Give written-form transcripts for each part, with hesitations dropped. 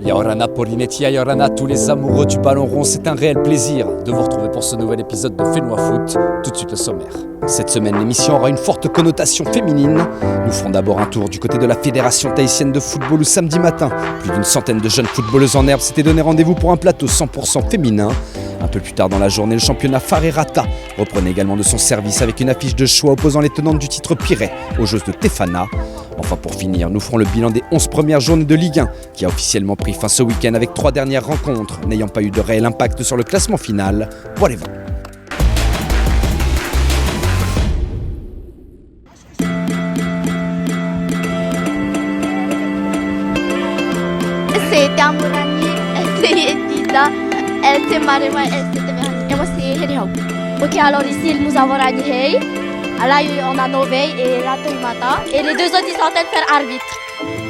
Yorana Polinetti, Yorana, tous les amoureux du ballon rond, c'est un réel plaisir de vous retrouver pour ce nouvel épisode de Fais-nous Foot. Tout de suite le sommaire. Cette semaine, l'émission aura une forte connotation féminine. Nous ferons d'abord un tour du côté de la Fédération tahitienne de football où samedi matin, plus d'une centaine de jeunes footballeuses en herbe s'étaient donné rendez-vous pour un plateau 100% féminin. Un peu plus tard dans la journée, le championnat Farerata reprenait également de son service avec une affiche de choix opposant les tenantes du titre Pirée aux joueuses de Tefana. Enfin pour finir, nous ferons le bilan des 11 premières journées de Ligue 1 qui a officiellement pris fin ce week-end avec 3 dernières rencontres n'ayant pas eu de réel impact sur le classement final. Voilà. C'était Amorani, c'était Edida, c'était Marema, c'était Verani. Et moi c'est Henry Hau. Ok, alors ici nous avons Rani Hay. Là on a Novey et là Toimata. Et les deux autres ils sont en train de faire arbitre.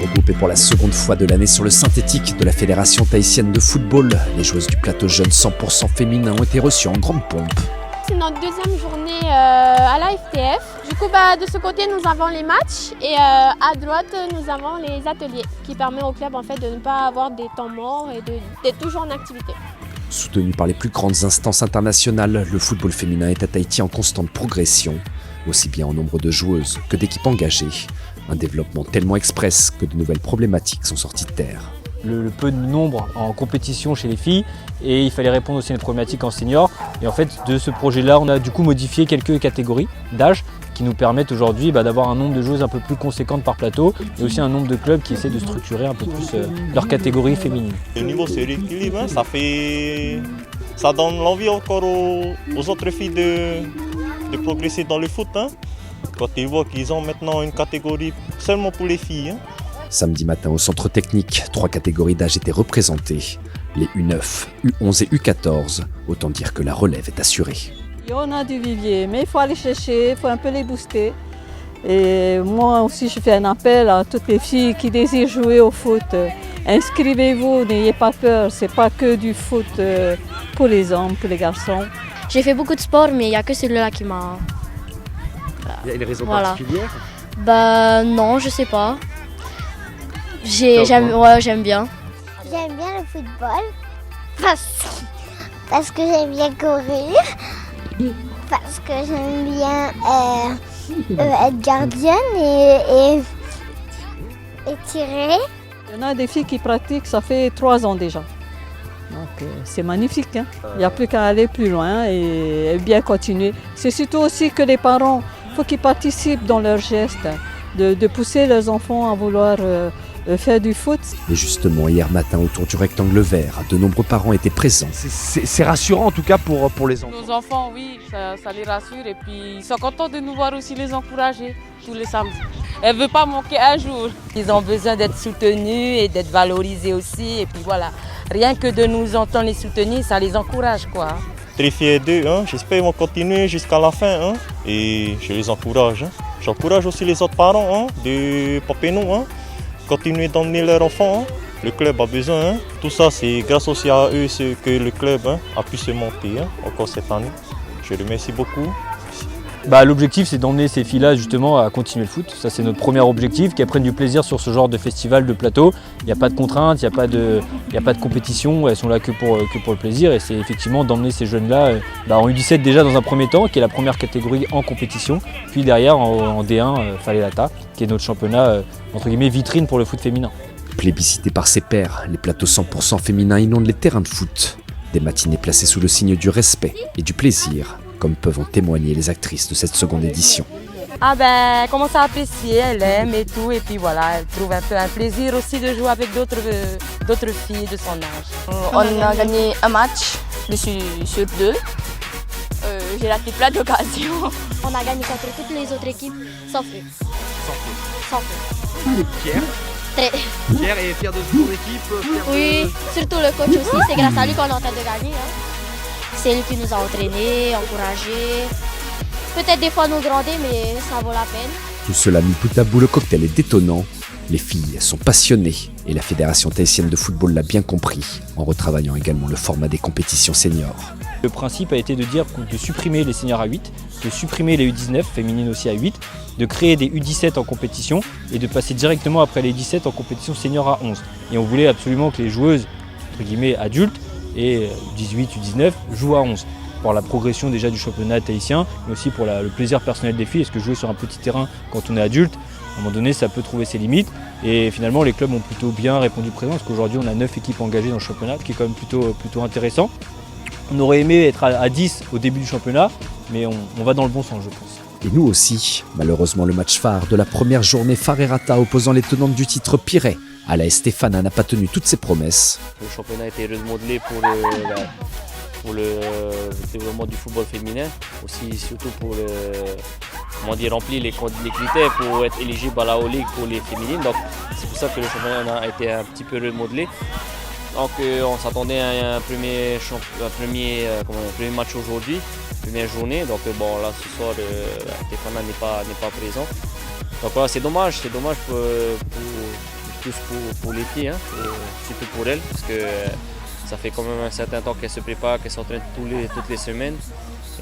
Regroupées pour la seconde fois de l'année sur le synthétique de la Fédération tahitienne de football, les joueuses du plateau jeune 100% féminin ont été reçues en grande pompe. C'est notre deuxième journée à la FTF. Du coup, de ce côté, nous avons les matchs et à droite, nous avons les ateliers qui permettent au club en fait, de ne pas avoir des temps morts et d'être toujours en activité. Soutenu par les plus grandes instances internationales, le football féminin est à Tahiti en constante progression, aussi bien en nombre de joueuses que d'équipes engagées. Un développement tellement express que de nouvelles problématiques sont sorties de terre. Le peu de nombre en compétition chez les filles et il fallait répondre aussi à une problématique en senior. Et en fait, de ce projet-là, on a du coup modifié quelques catégories d'âge qui nous permettent aujourd'hui d'avoir un nombre de joueuses un peu plus conséquentes par plateau et aussi un nombre de clubs qui essaient de structurer un peu plus leur catégorie féminine. Le niveau se rééquilibre, ça donne l'envie encore aux autres filles de progresser dans le foot. Quand ils voient qu'ils ont maintenant une catégorie seulement pour les filles. Samedi matin au centre technique, 3 catégories d'âge étaient représentées. Les U9, U11 et U14, autant dire que la relève est assurée. On a du vivier, mais il faut aller chercher, il faut un peu les booster. Et moi aussi, je fais un appel à toutes les filles qui désirent jouer au foot. Inscrivez-vous, n'ayez pas peur, c'est pas que du foot pour les hommes, pour les garçons. J'ai fait beaucoup de sport, mais il n'y a que celui-là qui m'a... Il y a une raison particulière ? Non, je sais pas. J'aime bien. J'aime bien le football parce que j'aime bien courir, parce que j'aime bien être gardienne et tirer. Il y en a des filles qui pratiquent, ça fait 3 ans déjà. Donc c'est magnifique. Il n'y a plus qu'à aller plus loin et bien continuer. C'est surtout aussi que les parents, il faut qu'ils participent dans leurs gestes, de pousser leurs enfants à vouloir faire du foot. Et justement, hier matin, autour du rectangle vert, de nombreux parents étaient présents. C'est rassurant en tout cas pour les enfants. Nos enfants, oui, ça les rassure et puis ils sont contents de nous voir aussi les encourager tous les samedis. Elle ne veut pas manquer un jour. Ils ont besoin d'être soutenus et d'être valorisés aussi. Et puis voilà, rien que de nous entendre les soutenir, ça les encourage quoi. Très fiers d'eux, j'espère qu'ils vont continuer jusqu'à la fin et je les encourage. J'encourage aussi les autres parents de Papenou, continuer d'emmener leurs enfants. Le club a besoin. Tout ça, c'est grâce aussi à eux que le club a pu se monter encore cette année. Je les remercie beaucoup. L'objectif, c'est d'emmener ces filles-là justement à continuer le foot. Ça, c'est notre premier objectif, qu'elles prennent du plaisir sur ce genre de festival de plateau. Il n'y a pas de contraintes, il n'y a pas de compétition. Elles sont là que pour le plaisir. Et c'est effectivement d'emmener ces jeunes-là en U17 déjà dans un premier temps, qui est la première catégorie en compétition. Puis derrière, en D1, Farerata, qui est notre championnat entre guillemets vitrine pour le foot féminin. Plébiscité par ses pairs, les plateaux 100% féminins inondent les terrains de foot. Des matinées placées sous le signe du respect et du plaisir, comme peuvent en témoigner les actrices de cette seconde édition. Elle commence à apprécier, elle aime et tout, et puis voilà, elle trouve un peu un plaisir aussi de jouer avec d'autres filles de son âge. On a gagné un match sur 2. J'ai raté plein d'occasions. On a gagné contre toutes les autres équipes, sauf eux. Sauf eux. Pierre est fier de son équipe. Oui, surtout le coach aussi, c'est grâce à lui qu'on est en train de gagner. C'est lui qui nous a entraînés, encouragés. Peut-être des fois nous grandir, mais ça vaut la peine. Tout cela mis bout à bout, le cocktail est détonnant. Les filles sont passionnées et la Fédération tahitienne de football l'a bien compris, en retravaillant également le format des compétitions seniors. Le principe a été de dire de supprimer les seniors à 8, de supprimer les U19, féminines aussi à 8, de créer des U17 en compétition et de passer directement après les 17 en compétition senior à 11. Et on voulait absolument que les joueuses, entre guillemets, adultes, et 18, U19, jouent à 11. Pour la progression déjà du championnat tahitien, mais aussi pour le plaisir personnel des filles. Est-ce que jouer sur un petit terrain quand on est adulte, à un moment donné, ça peut trouver ses limites. Et finalement, les clubs ont plutôt bien répondu présent, parce qu'aujourd'hui, on a 9 équipes engagées dans le championnat, ce qui est quand même plutôt intéressant. On aurait aimé être à 10 au début du championnat, mais on va dans le bon sens, je pense. Et nous aussi. Malheureusement, le match phare de la première journée, Farerata opposant les tenantes du titre Pirée à la Estefana, n'a pas tenu toutes ses promesses. Le championnat a été remodelé pour le développement du football féminin, aussi surtout pour remplir les critères pour être éligible à la O-League pour les féminines. Donc c'est pour ça que le championnat a été un petit peu remodelé. Donc on s'attendait à un premier match aujourd'hui, première journée. Donc bon là ce soir Estefana n'est pas présent. Donc voilà, c'est dommage pour les filles, surtout pour elles, parce que ça fait quand même un certain temps qu'elles se préparent, qu'elles s'entraînent toutes les semaines.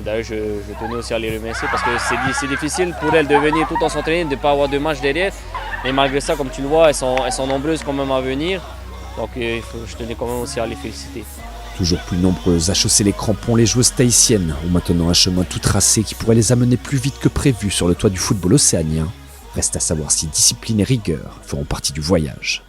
D'ailleurs, je tenais aussi à les remercier parce que c'est difficile pour elles de venir tout en s'entraîner, de ne pas avoir de match derrière. Mais malgré ça, comme tu le vois, elles sont nombreuses quand même à venir. Donc je tenais quand même aussi à les féliciter. Toujours plus nombreuses à chausser les crampons, les joueuses tahitiennes ont maintenant un chemin tout tracé qui pourrait les amener plus vite que prévu sur le toit du football océanien. Reste à savoir si discipline et rigueur feront partie du voyage.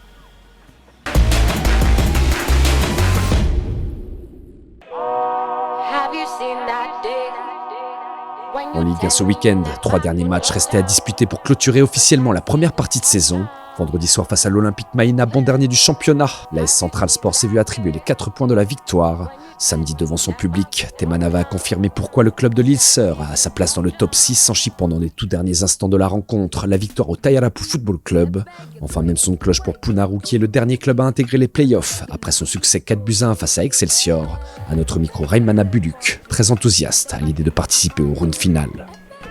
En Ligue 1 ce week-end, 3 derniers matchs restaient à disputer pour clôturer officiellement la première partie de saison. Vendredi soir face à l'Olympique Maïna, bon dernier du championnat, l'AS Central Sport s'est vu attribuer les 4 points de la victoire. Samedi devant son public, Temanava a confirmé pourquoi le club de l'Île-Sœur a sa place dans le top 6 en chipant dans les tout derniers instants de la rencontre la victoire au Tayarapu Football Club. Enfin même son de cloche pour Punaru qui est le dernier club à intégrer les playoffs après son succès 4-1 face à Excelsior. À notre micro, Raymana Buluk, très enthousiaste à l'idée de participer au round final.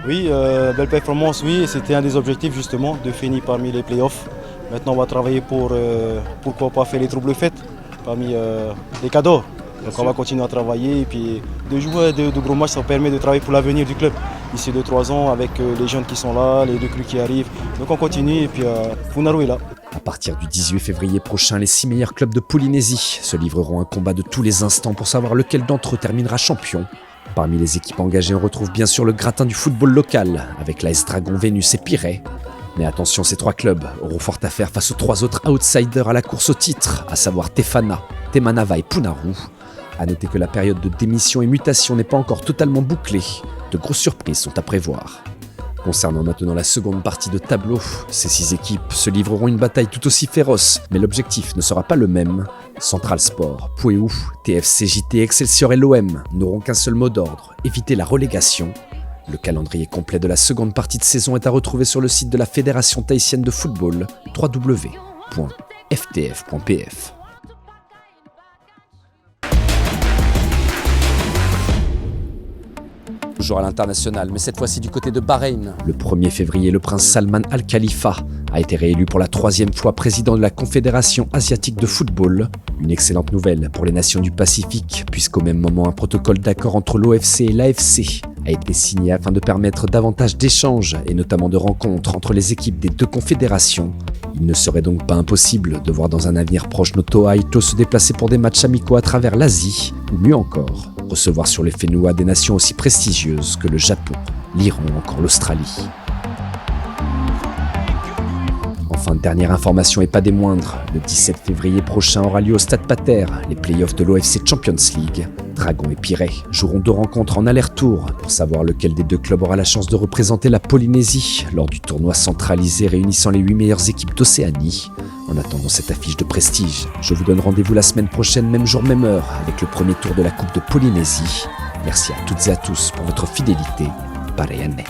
Oui, belle performance, oui, c'était un des objectifs justement, de finir parmi les playoffs. Maintenant on va travailler pour, pourquoi pas faire les troubles fêtes parmi les cadeaux. Donc on va continuer à travailler et puis de jouer de gros matchs, ça permet de travailler pour l'avenir du club. D'ici 2-3 ans avec les jeunes qui sont là, les recrues qui arrivent. Donc on continue et puis Punaru est là. À partir du 18 février prochain, les 6 meilleurs clubs de Polynésie se livreront un combat de tous les instants pour savoir lequel d'entre eux terminera champion. Parmi les équipes engagées, on retrouve bien sûr le gratin du football local, avec l'AS Dragon, Vénus et Pirée. Mais attention, ces 3 clubs auront fort à faire face aux 3 autres outsiders à la course au titre, à savoir Tefana, Temanava et Punaru. A noter que la période de démission et mutation n'est pas encore totalement bouclée. De grosses surprises sont à prévoir. Concernant maintenant la seconde partie de tableau, ces 6 équipes se livreront une bataille tout aussi féroce, mais l'objectif ne sera pas le même. Central Sport, Pueu, TFC JT, Excelsior et l'OM n'auront qu'un seul mot d'ordre, éviter la relégation. Le calendrier complet de la seconde partie de saison est à retrouver sur le site de la Fédération tahitienne de football, www.ftf.pf. Toujours à l'international, mais cette fois-ci du côté de Bahreïn. Le 1er février, le prince Salman Al Khalifa a été réélu pour la 3e fois président de la Confédération asiatique de football. Une excellente nouvelle pour les nations du Pacifique, puisqu'au même moment, un protocole d'accord entre l'OFC et l'AFC a été signé afin de permettre davantage d'échanges et notamment de rencontres entre les équipes des 2 confédérations. Il ne serait donc pas impossible de voir dans un avenir proche nos Toa Ito se déplacer pour des matchs amicaux à travers l'Asie, ou mieux encore, recevoir sur les Whenua des nations aussi prestigieuses que le Japon, l'Iran ou encore l'Australie. Enfin, dernière information et pas des moindres, le 17 février prochain aura lieu au Stade Pater les playoffs de l'OFC Champions League. Dragon et Pirée joueront 2 rencontres en aller-retour pour savoir lequel des 2 clubs aura la chance de représenter la Polynésie lors du tournoi centralisé réunissant les 8 meilleures équipes d'Océanie. En attendant cette affiche de prestige, je vous donne rendez-vous la semaine prochaine, même jour, même heure, avec le premier tour de la Coupe de Polynésie. Merci à toutes et à tous pour votre fidélité. Parayane.